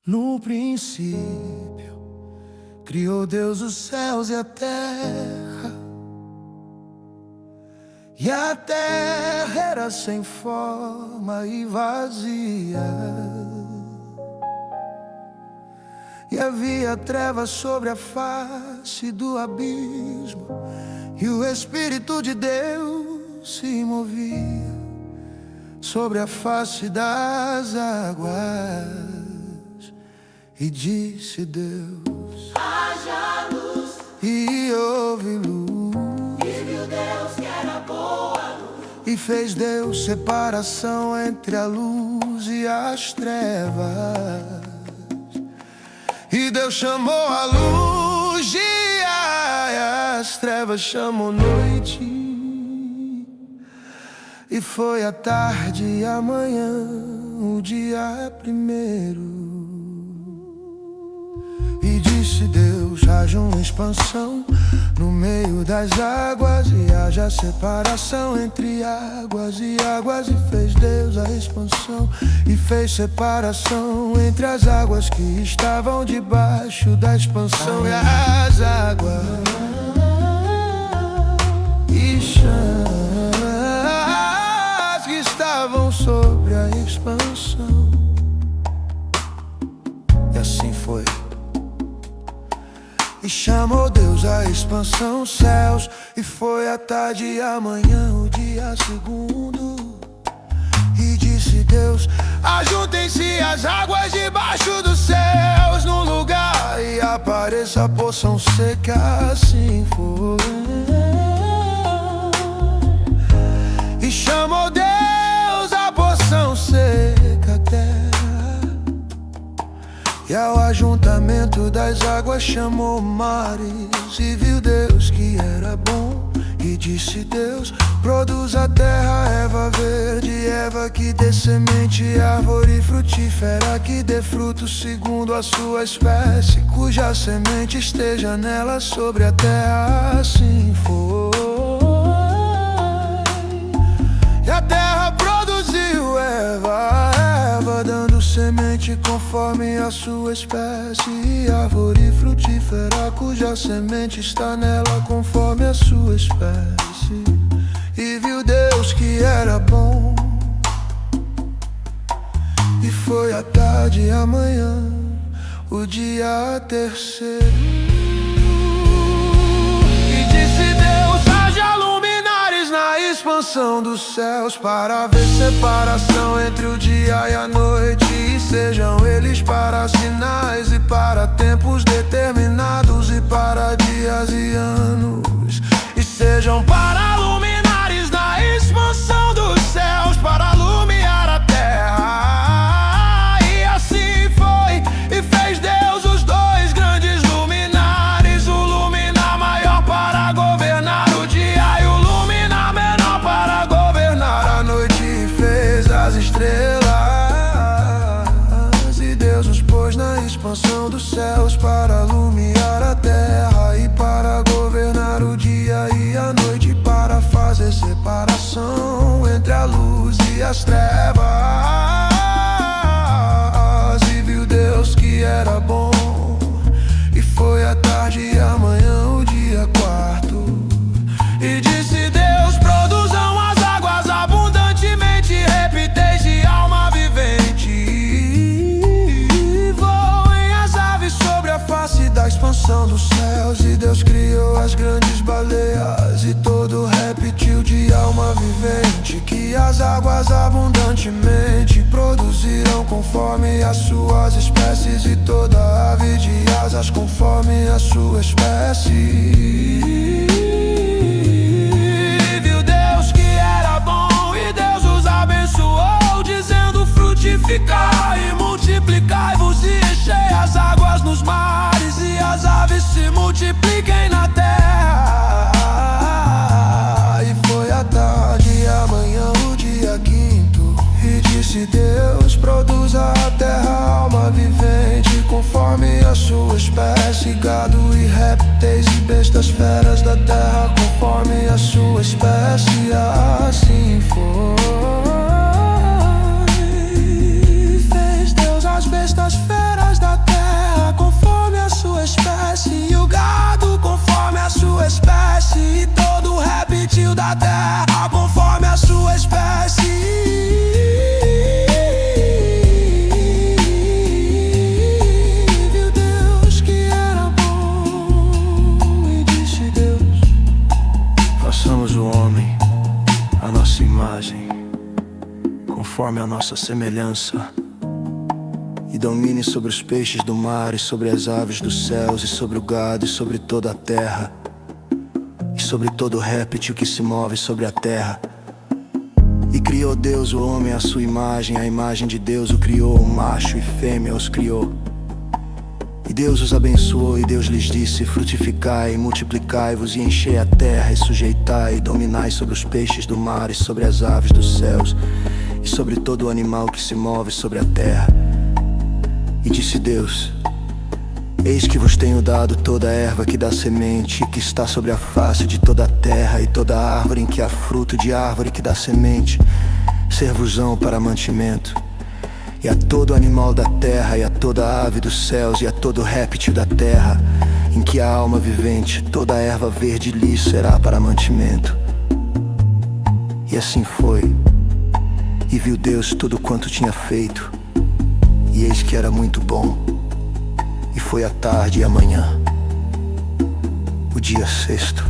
No princípio, criou Deus os céus e a terra. E a terra era sem forma e vazia, e havia trevas sobre a face do abismo, e o Espírito de Deus se movia sobre a face das águas. E disse Deus: haja luz. E houve luz. E viu Deus que era boa a luz. E fez Deus separação entre a luz e as trevas. E Deus chamou a luz dia, e as trevas chamou noite. E foi a tarde e a manhã, o dia primeiro. E disse Deus: haja uma expansão no meio das águas, e haja separação entre águas e águas. E fez Deus a expansão, e fez separação entre as águas que estavam debaixo da expansão e as águas e chãs que estavam sobre a expansão. E assim foi. E chamou Deus a expansão céus. E foi a tarde e a manhã, o dia segundo. E disse Deus: ajuntem-se as águas debaixo dos céus num lugar, e apareça a porção seca. Assim foi. E chamou Deus a porção seca, terra. E ao ajuntamento das águas chamou mares. E viu Deus que era bom. E disse Deus: produz a terra erva verde, erva que dê semente, árvore frutífera que dê fruto segundo a sua espécie, cuja semente esteja nela sobre a terra. Assim foi. E a terra produziu erva, dando semente conforme a sua espécie, e árvore frutífera cuja semente está nela conforme a sua espécie. E viu Deus que era bom. E foi a tarde e a manhã, o dia terceiro. E disse Deus: haja luminares na expansão dos céus, para haver separação entre o dia e a noite, e sejam eles para sinais e para tempos determinados, e para dias e anos, e sejam para luminares na expansão dos céus, para alumiar a terra. E assim foi. E fez Deus os dois grandes luminares, o luminar maior para governar o dia, e o luminar menor para governar a noite. E fez as estrelas. E Deus os pôs na expansão dos céus para alumiar a terra, e para governar o dia e a noite, para fazer separação entre a luz e as trevas. E viu Deus que era bom. E foi a tarde e a manhã, o dia quarto. E disse Deus: produzam as águas abundantemente, répteis de alma vivente, e voem as aves sobre a face da expansão dos céus. E Deus criou as grandes baleias e todo réptil de alma vivente, que as águas abundantemente produziram conforme as suas espécies, e toda ave de asas conforme a sua espécie. E viu Deus que era bom. E Deus os abençoou, dizendo: frutificai e multiplicai-vos, e enchei as águas nos mares, e as aves se multipliquem na terra. E foi a tarde e a manhã, o dia quinto. E disse Deus: produza a terra alma vivente, conforme a sua espécie, gado e répteis e bestas feras da terra, conforme a sua espécie. Assim foi. Fez Deus as bestas feras conforme a nossa semelhança, e domine sobre os peixes do mar, e sobre as aves dos céus, e sobre o gado, e sobre toda a terra, e sobre todo réptil que se move sobre a terra. E criou Deus o homem à sua imagem, a imagem de Deus o criou, macho e fêmea os criou. E Deus os abençoou, e Deus lhes disse: frutificai, multiplicai-vos, e enchei a terra, e sujeitai, e dominai sobre os peixes do mar, e sobre as aves dos céus, e sobre todo o animal que se move sobre a terra. E disse Deus: eis que vos tenho dado toda a erva que dá semente, que está sobre a face de toda a terra, e toda a árvore em que há fruto de árvore que dá semente, ser-vos-ão para mantimento. E a todo animal da terra, e a toda ave dos céus, e a todo réptil da terra, em que há alma vivente, toda a erva verde lhes será para mantimento. E assim foi. E viu Deus tudo quanto tinha feito, e eis que era muito bom. E foi a tarde e a manhã, o dia sexto.